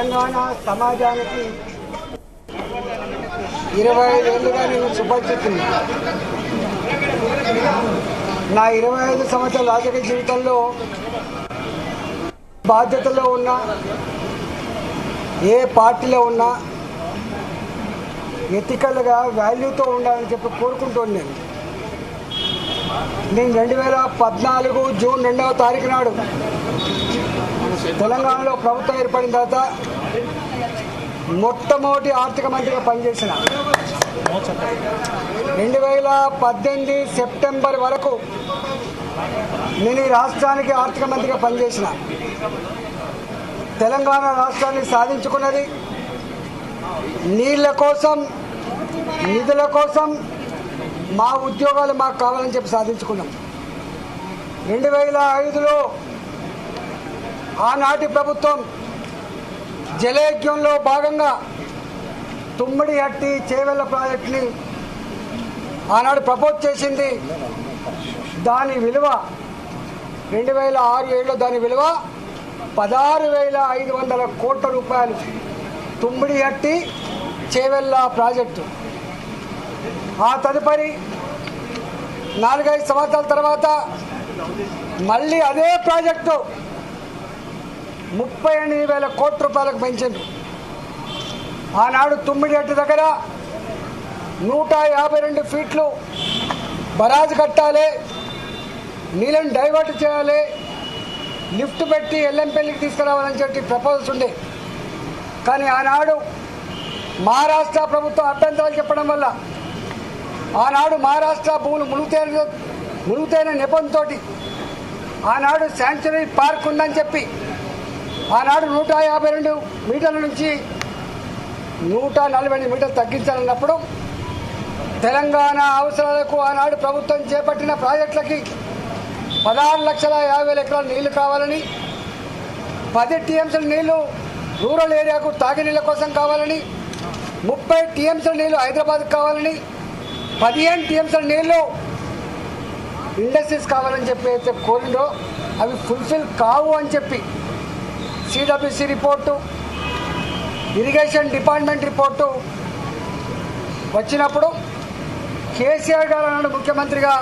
తెలంగాణ సమాజానికి 25 ఏళ్ళుగా నేను సుపరిచితుని. నా 25 సంవత్సరాల రాజకీయ జీవితంలో బాధ్యతలో ఉన్నా, ఏ పార్టీలో ఉన్నా ఎథికల్గా వాల్యూతో ఉండాలని చెప్పి కోరుకుంటున్నాను. నేను 2014 జూన్ 2వ తారీఖు నాడు తెలంగాణలో ప్రభుత్వం ఏర్పడిన తర్వాత మొట్టమొదటి ఆర్థిక మంత్రిగా పనిచేసిన. 2018 సెప్టెంబర్ వరకు నేను ఈ రాష్ట్రానికి ఆర్థిక మంత్రిగా పనిచేసిన. తెలంగాణ రాష్ట్రాన్ని సాధించుకున్నది నీళ్ల కోసం, నిధుల కోసం, మా ఉద్యోగాలు మాకు కావాలని చెప్పి సాధించుకున్నాం. 2005లో ఆనాటి ప్రభుత్వం జలయజ్ఞంలో భాగంగా తుమ్మిడిహట్టి చేవెళ్ల ప్రాజెక్టుని ఆనాడు ప్రపోజ్ చేసింది. దాని విలువ 2006-7లో దాని విలువ 16,500 కోట్ల రూపాయలు. తుమ్మిడిహట్టి చేవెళ్ల ప్రాజెక్టు. ఆ తదుపరి 4-5 సంవత్సరాల తర్వాత మళ్ళీ అదే ప్రాజెక్టు 38,000 కోట్ల రూపాయలకు పెంచింది. ఆనాడు తుమ్మిడిహట్టి దగ్గర 152 ఫీట్లు బరాజు కట్టాలి, నీళ్ళని డైవర్ట్ చేయాలి, లిఫ్ట్ పెట్టి ఎల్లంపల్లికి తీసుకురావాలని చెప్పి ప్రపోజల్స్ ఉండే. కానీ ఆనాడు మహారాష్ట్ర ప్రభుత్వం అభ్యంతరాలు చెప్పడం వల్ల ఆనాడు మహారాష్ట్ర భూములు మునుగుతైన నెపంతో ఆనాడు శాంక్చురీ పార్క్ ఉందని చెప్పి ఆనాడు 152 మీటర్ల నుంచి 148 మీటర్లు తగ్గించాలన్నప్పుడు తెలంగాణ అవసరాలకు ఆనాడు ప్రభుత్వం చేపట్టిన ప్రాజెక్టులకి 16,50,000 ఎకరాల నీళ్లు కావాలని, 10 టీఎంసీల నీళ్లు రూరల్ ఏరియాకు తాగునీళ్ల కోసం కావాలని, 30 టీఎంసీల నీళ్లు హైదరాబాద్కు కావాలని, 15 టీఎంసీల నీళ్లు ఇండస్ట్రీస్ కావాలని చెప్పి అయితే కోరిండో అవి ఫుల్ఫిల్ కావు అని చెప్పి CWC report, irrigation department report వచ్చినప్పుడు కేసీఆర్ గారు అన్నాడు ముఖ్యమంత్రిగా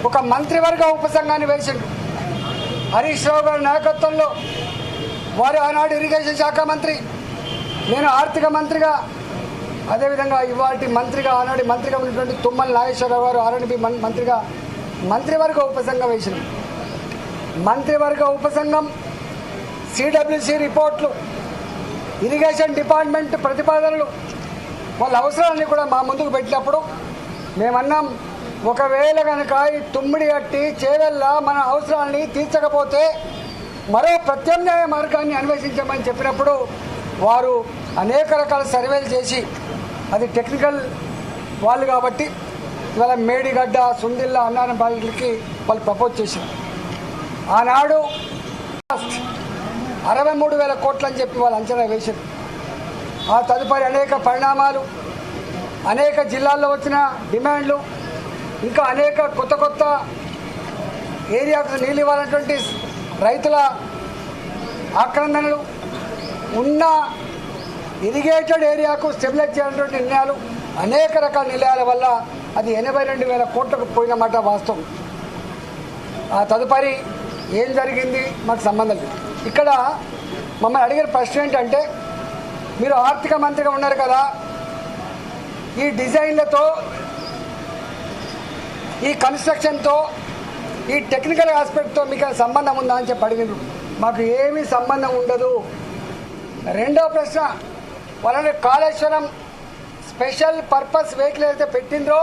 ఒక మంత్రివర్గ ఉపసంఘాన్ని వేసిండు. హరీష్ రావు గారి నాయకత్వంలో వారు ఆనాడు ఇరిగేషన్ శాఖ మంత్రి, నేను ఆర్థిక మంత్రిగా, అదేవిధంగా ఇవాటి మంత్రిగా ఆనాడు మంత్రిగా ఉన్నటువంటి తుమ్మల నాగేశ్వరరావు గారు ఆర్ఎండ్బి మంత్రిగా మంత్రివర్గ ఉపసంఘం వేసింది. మంత్రివర్గ ఉపసంఘం సిడబ్ల్యూసి రిపోర్ట్లు, ఇరిగేషన్ డిపార్ట్మెంట్ ప్రతిపాదనలు, వాళ్ళ అవసరాలన్నీ కూడా మా ముందుకు పెట్టినప్పుడు మేమన్నాం, ఒకవేళ కనుక ఈ తుమ్మిడిహట్టి చేవెళ్ళ మన అవసరాలని తీర్చకపోతే మరో ప్రత్యామ్నాయ మార్గాన్ని అన్వేషించమని చెప్పినప్పుడు వారు అనేక రకాల సర్వేలు చేసి, అది టెక్నికల్ వాళ్ళు కాబట్టి ఇవాళ మేడిగడ్డ, సుందిల్ల, అన్నారం ప్రాజెక్టులకి వాళ్ళు ప్రపోజ్ చేశారు. ఆనాడు 63,000 కోట్లు అని చెప్పి వాళ్ళు అంచనా వేశారు. ఆ తదుపరి అనేక పరిణామాలు, అనేక జిల్లాల్లో వచ్చిన డిమాండ్లు, ఇంకా అనేక కొత్త ఏరియాకు నీళ్ళు ఇవ్వాలన్నటువంటి రైతుల ఆక్రందనలు, ఉన్న ఇరిగేటెడ్ ఏరియాకు స్టెబిలైజ్ చేయాలన్నటువంటి నిర్ణయాలు, అనేక రకాల నిర్ణయాల వల్ల అది 82,000 కోట్లకు పోయినమాట వాస్తవం. ఆ తదుపరి ఏం జరిగింది మాకు సంబంధం లేదు. ఇక్కడ మమ్మల్ని అడిగిన ప్రశ్న ఏంటంటే, మీరు ఆర్థిక మంత్రిగా ఉన్నారు కదా, ఈ డిజైన్లతో, ఈ కన్స్ట్రక్షన్తో, ఈ టెక్నికల్ ఆస్పెక్ట్తో మీకు సంబంధం ఉందా అని చెప్పి అడిగినారు. మాకు ఏమీ సంబంధం ఉండదు. రెండో ప్రశ్న, వాళ్ళని కాళేశ్వరం స్పెషల్ పర్పస్ వెహికల్ అయితే పెట్టిండ్రో,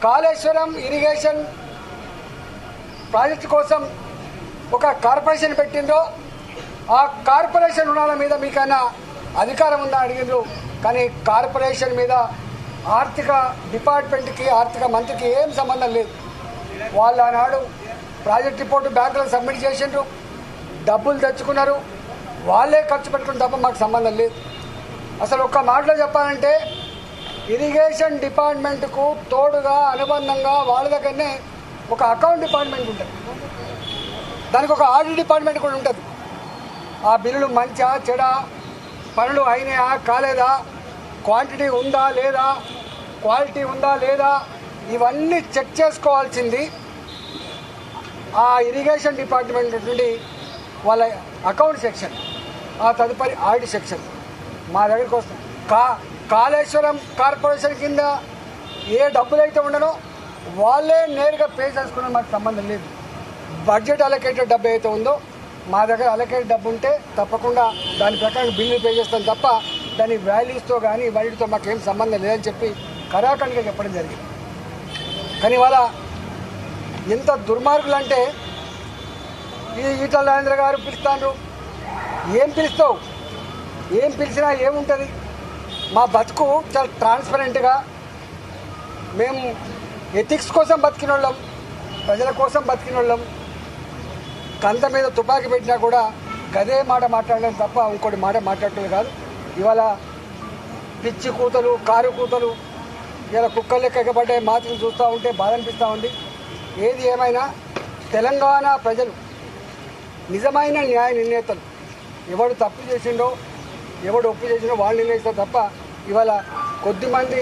కాళేశ్వరం ఇరిగేషన్ ప్రాజెక్టు కోసం ఒక కార్పొరేషన్ పెట్టిండ్రో, ఆ కార్పొరేషన్ రుణాల మీద మీకైనా అధికారం ఉందా అడిగిండ్రు. కానీ కార్పొరేషన్ మీద ఆర్థిక డిపార్ట్మెంట్కి, ఆర్థిక మంత్రికి ఏం సంబంధం లేదు. వాళ్ళు ఆనాడు ప్రాజెక్ట్ రిపోర్టు బ్యాంకులో సబ్మిట్ చేసిండ్రు, డబ్బులు తెచ్చుకున్నారు, వాళ్ళే ఖర్చు పెట్టుకుని తప్ప మాకు సంబంధం లేదు. అసలు ఒక్క మాటలో చెప్పాలంటే ఇరిగేషన్ డిపార్ట్మెంట్కు తోడుగా అనుబంధంగా వాళ్ళ దగ్గరనే ఒక అకౌంట్ డిపార్ట్మెంట్ ఉంటుంది, దానికి ఒక ఆడిట్ డిపార్ట్మెంట్ కూడా ఉంటుంది. ఆ బిల్లులు మంచా చెడా, పనులు అయినాయా కాలేదా, క్వాంటిటీ ఉందా లేదా, క్వాలిటీ ఉందా లేదా, ఇవన్నీ చెక్ చేసుకోవాల్సింది ఆ ఇరిగేషన్ డిపార్ట్మెంట్ నుండి వాళ్ళ అకౌంట్ సెక్షన్, ఆ తదుపరి ఆడిట్ సెక్షన్ మా దగ్గరికి వస్తుంది. కాళేశ్వరం కార్పొరేషన్ కింద ఏ డబ్బులైతే ఉండనో వాళ్ళే నేరుగా పే చేసుకున్న మాకు సంబంధం లేదు. బడ్జెట్ అలొకేటెడ్ డబ్బు అయితే ఉందో మా దగ్గర అలొకేటెడ్ డబ్బు ఉంటే తప్పకుండా దాని ప్రకారం బిల్లు పే చేస్తాం తప్ప దాని వాల్యూస్తో కానీ వాటితో మాకేం సంబంధం లేదని చెప్పి కరాఖండిగా చెప్పడం జరిగింది. కానీ వాళ్ళ ఎంత దుర్మార్గులు అంటే ఈటల రాజేంద్ర గారు పిలుస్తాను, ఏం పిలుస్తావు, ఏం పిలిచినా ఏముంటుంది. మా బతుకు చాలా ట్రాన్స్పరెంట్గా, మేము ఎథిక్స్ కోసం బతికిన వాళ్ళం, ప్రజల కోసం బతికిన వాళ్ళం. కంత మీద తుపాకీ పెట్టినా కూడా గదే మాట మాట్లాడడం తప్ప ఇంకోటి మాట మాట్లాడటం కాదు. ఇవాళ పిచ్చి కూతలు, కారు కూతలు, ఇలా కుక్కలు లెక్క ఎగబడ్డే మాటలు చూస్తూ ఉంటే బాధ అనిపిస్తూ ఉంది. ఏది ఏమైనా తెలంగాణ ప్రజలు నిజమైన న్యాయ నిర్ణేతలు, ఎవడు తప్పు చేసిండో ఎవడు ఒప్పు చేసిండో వాళ్ళు నిర్ణయిస్తారు తప్ప ఇవాళ కొద్దిమంది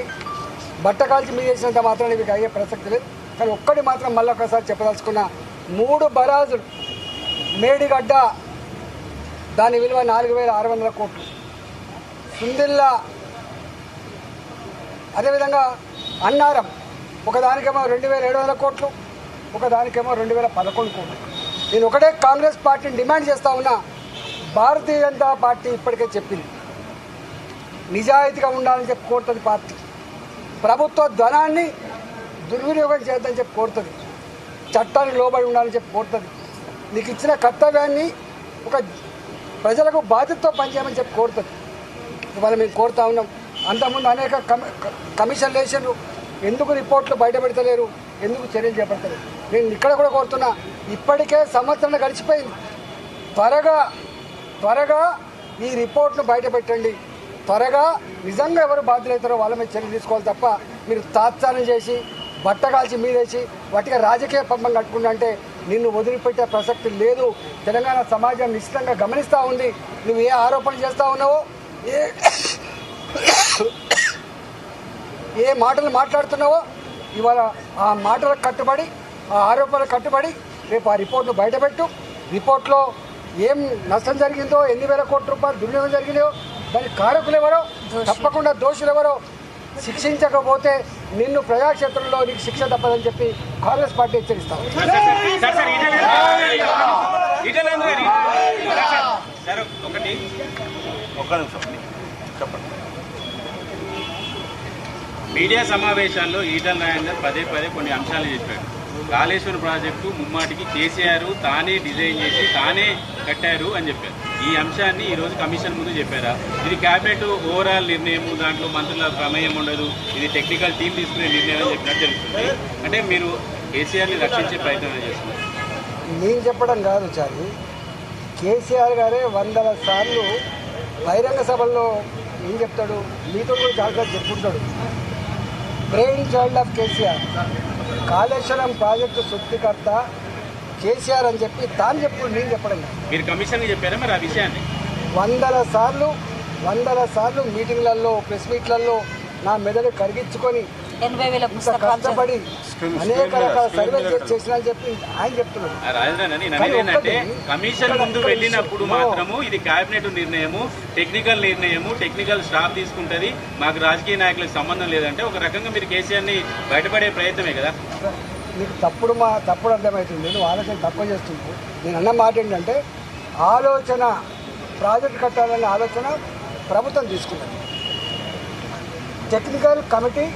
బట్ట కాల్చి మీద చేసినంత మాత్రం ఇవి అయ్యే ప్రసక్తి లేదు. కానీ ఒక్కటి మాత్రం మళ్ళీ ఒకసారి చెప్పదలుచుకున్న, 3 బరాజులు మేడిగడ్డ దాని విలువ 4,600 కోట్లు, సుందిల్లా అదేవిధంగా అన్నారం ఒకదానికేమో 2,700 కోట్లు, ఒకదానికేమో 2011 కోట్లు. నేను ఒకటే కాంగ్రెస్ పార్టీని డిమాండ్ చేస్తా ఉన్నా, భారతీయ జనతా పార్టీ ఇప్పటికే చెప్పింది నిజాయితీగా ఉండాలని చెప్పి కోరుతుంది. పార్టీ ప్రభుత్వ ధనాన్ని దుర్వినియోగం చేద్దని చెప్పి కోరుతుంది, చట్టానికి లోబడి ఉండాలని చెప్పి కోరుతుంది, నీకు ఇచ్చిన కర్తవ్యాన్ని ఒక ప్రజలకు బాధ్యతతో పనిచేయమని చెప్పి కోరుతుంది. ఇవాళ మేము కోరుతా ఉన్నాం. అంతకుముందు అనేక కమిషన్లు వేసారు, ఎందుకు రిపోర్ట్లు బయటపెడతలేరు, ఎందుకు చర్యలు చేపడతలేరు. నేను ఇక్కడ కూడా కోరుతున్నా, ఇప్పటికే సంవత్సరం గడిచిపోయింది, త్వరగా ఈ రిపోర్ట్ను బయటపెట్టండి. త్వరగా నిజంగా ఎవరు బాధ్యులవుతారో వాళ్ళ మీద చర్యలు తీసుకోవాలి తప్ప మీరు తాత్సారం చేసి బట్టగాల్చి మీదేసి వాటిగా రాజకీయ పంపం కట్టుకుంటా అంటే నిన్ను వదిలిపెట్టే ప్రసక్తి లేదు. తెలంగాణ సమాజం నిశ్చితంగా గమనిస్తూ ఉంది. నువ్వు ఏ ఆరోపణలు చేస్తూ ఉన్నావో, ఏ మాటలు మాట్లాడుతున్నావో, ఇవాళ ఆ మాటలకు కట్టుబడి, ఆ ఆరోపణలకు కట్టుబడి రేపు ఆ రిపోర్ట్ను బయటపెట్టు. రిపోర్ట్లో ఏం నష్టం జరిగిందో, ఎన్ని వేల కోట్ల రూపాయలు దుర్వినియోగం జరిగిందో, దానికి కారకులు ఎవరో, తప్పకుండా దోషులు ఎవరో శిక్షించకపోతే నిన్ను ప్రజాక్షేత్రంలో నీకు శిక్ష తప్పదని చెప్పి కాంగ్రెస్ పార్టీ హెచ్చరిస్తాం. మీడియా సమావేశాల్లో ఈటల రాజేందర్ పదే కొన్ని అంశాలు చెప్పాడు. కాళేశ్వరం ప్రాజెక్టు ముమ్మాటికి కేసీఆర్ తానే డిజైన్ చేసి తానే కట్టారు అని చెప్పారు. ఈ అంశాన్ని ఈరోజు కమిషన్ ముందు చెప్పారా? ఇది క్యాబినెట్ ఓవరాల్ నిర్ణయం, దాంట్లో మంత్రుల ప్రమేయం ఉండదు, ఇది టెక్నికల్ టీం తీసుకునే నిర్ణయం అని చెప్పినట్టు తెలుస్తుంది. అంటే మీరు కేసీఆర్ని రక్షించే ప్రయత్నం చేస్తున్నారు. నేను చెప్పడం కాదు చాలు, కేసీఆర్ గారే 100 సార్లు బహిరంగ సభల్లో ఏం చెప్తాడు, మీతో కూడా చాలా చెప్పుకుంటాడు. Brainchild of KCR, Kaleshwaram project సృష్టికర్త కేసీఆర్ అని చెప్పి తాను చెప్పుడు, నేను చెప్పడం కాదు. మీరు కమిషన్కి చెప్పారా మరి ఆ విషయాన్ని? 100 సార్లు మీటింగ్లలో, ప్రెస్ మీట్లలో నా మెదడు కరిగించుకొని కష్టపడి అనేక రకాల సర్వేలు చేసిన చెప్పి ఆయన చెప్తున్నారు. రాజేంద్రనంటే కమిషన్ ముందు వెళ్ళినప్పుడు మాత్రము ఇది కేబినెట్ నిర్ణయము, టెక్నికల్ స్టాఫ్ తీసుకుంటది, మాకు రాజకీయ నాయకులకు సంబంధం లేదంటే ఒక రకంగా మీరు కేసీఆర్ని బయటపడే ప్రయత్నమే కదా. నీకు తప్పుడు అర్థమవుతుంది, నువ్వు ఆలోచన తక్కువ చేస్తున్నావు. నేను అన్న మాట ఏంటంటే, ప్రాజెక్టు కట్టాలనే ఆలోచన ప్రభుత్వం తీసుకున్నది. టెక్నికల్ కమిటీ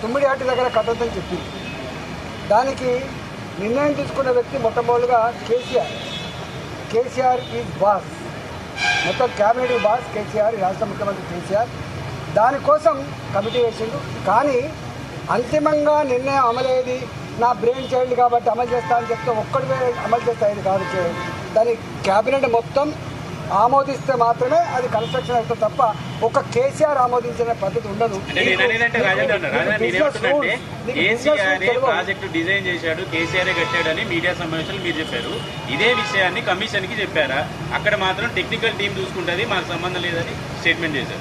తుమ్మిడిహట్టి దగ్గర కట్టొద్దని చెప్పింది. దానికి నిర్ణయం తీసుకున్న వ్యక్తి మొట్టమొదటిగా కేసీఆర్ ఈజ్ బాస్, మొత్తం క్యాబినెట్ బాస్ కేసీఆర్, రాష్ట్ర ముఖ్యమంత్రి కేసీఆర్. దానికోసం కమిటీ వేసిండు. కానీ అంతిమంగా నిర్ణయం అమలయ్యేది నా బ్రెయిన్ చైల్డ్ కాబట్టి అమలు చేస్తా అని చెప్తే ఒక్కడివే అమలు చేస్తాయి కాదు. దాని క్యాబినెట్ మొత్తం ఆమోదిస్తే మాత్రమే అది కన్స్ట్రక్షన్ అవుతుంది తప్ప ఒక కేసీఆర్ ఆమోదించిన పద్ధతి ఉండదు. ప్రాజెక్టు డిజైన్ చేశాడు, కేసీఆర్ కట్టాడు అని మీడియా సమావేశంలో మీరు చెప్పారు. ఇదే విషయాన్ని కమిషన్ కి చెప్పారా? అక్కడ మాత్రం టెక్నికల్ టీం చూసుకుంటుంది, మాకు సంబంధం లేదని స్టేట్మెంట్ చేశారు.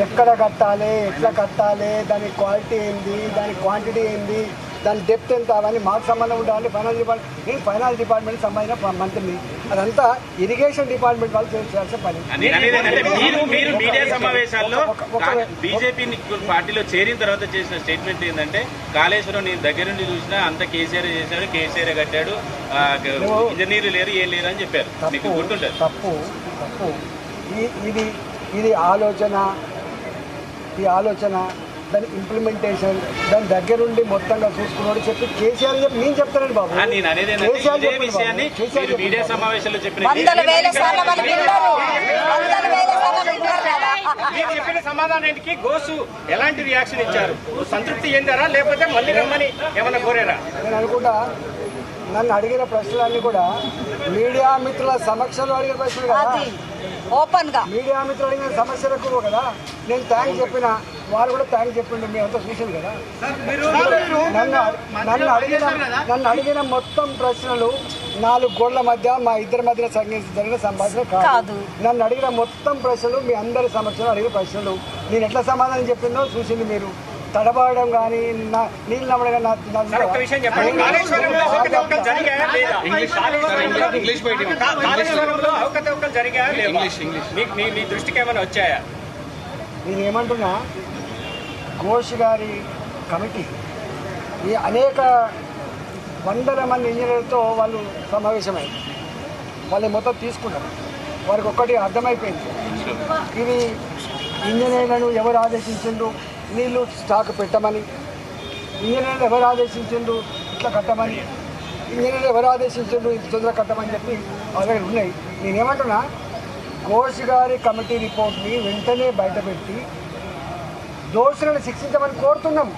ఎక్కడ కట్టాలి, ఎట్లా కట్టాలి, దాని క్వాలిటీ ఏంది, దాని క్వాంటిటీ ఏంది, దాని డెప్త్ ఎంత, అవన్నీ మాకు సంబంధం ఉండాలి. ఫైనాన్స్ డిపార్ట్మెంట్, నేను ఫైనాన్స్ డిపార్ట్మెంట్ సంబంధించిన మంత్రిని, అదంతా ఇరిగేషన్ డిపార్ట్మెంట్ వాళ్ళు చేయాల్సిన పని. మీరు మీడియా సమావేశాల్లో బీజేపీ పార్టీలో చేరిన తర్వాత చేసిన స్టేట్మెంట్ ఏంటంటే కాళేశ్వరం నేను దగ్గర నుండి చూసినా అంత కేసీఆర్ చేశాడు, కేసీఆర్ కట్టాడు, ఇంజనీర్లు లేరు, ఏం లేరు అని చెప్పారు. మీకు గుర్తుంటుంది. తప్పు. ఇది ఆలోచన, ఈ ఆలోచన, దాని ఇంప్లిమెంటేషన్, దాని దగ్గరుండి మొత్తంగా చూసుకున్నాడు చెప్పి కేసీఆర్ చెప్పి నేను చెప్తానండి బాబు. మీడియా సమావేశంలో చెప్పిన చెప్పిన సమాధానానికి గోసు ఎలాంటి రియాక్షన్ ఇచ్చారు? సంతృప్తి చెందారా లేకపోతే మళ్ళీ రమ్మని ఏమన్నా కోరారా? నేను అనుకుంటా నన్ను అడిగిన ప్రశ్నలన్నీ కూడా మీడియా మిత్రుల సమక్షంలో అడిగిన ప్రశ్నలు కదా, ఓపెన్ గా మీడియా మిత్రులు అడిగిన సమస్యలకు కదా నేను థ్యాంక్స్ చెప్పిన, వారు కూడా థ్యాంక్స్ చెప్పిండు. మేమంతా చూసింది కదా. నన్ను అడిగిన మొత్తం ప్రశ్నలు 4 గోళ్ల మధ్య మా ఇద్దరి మధ్య జరిగిన సంభాషణ కాదు. నన్ను అడిగిన మొత్తం ప్రశ్నలు మీ అందరి సమక్షంలో అడిగిన ప్రశ్నలు. నేను ఎట్లా సమాధానం చెప్పిందో చూసింది మీరు. తడబడడం కానీ నీళ్ళు నమ్మడం మీ దృష్టికి ఏమైనా వచ్చాయా? నేనేమంటున్నా, ఘోష్ గారి కమిటీ ఈ అనేక వందల మంది ఇంజనీర్లతో వాళ్ళు సమావేశమైంది. వాళ్ళు మొత్తం తీసుకున్నారు. వారికి ఒక్కటి అర్థమైపోయింది, ఇది ఇంజనీర్లను ఎవరు ఆదేశించిండు నీళ్ళు స్టాక్ పెట్టమని, ఇంజనీర్లు ఎవరు ఆదేశించిండు ఇట్లా కట్టమని, ఇంజనీర్లు ఎవరు ఆదేశించిండు ఇంత తొందరగా కట్టమని చెప్పి అలాగే ఉన్నాయి. నేనేమంటున్నా, ఘోష్ గారి కమిటీ రిపోర్ట్ని వెంటనే బయటపెట్టి దోషులను శిక్షించమని కోరుతున్నాం.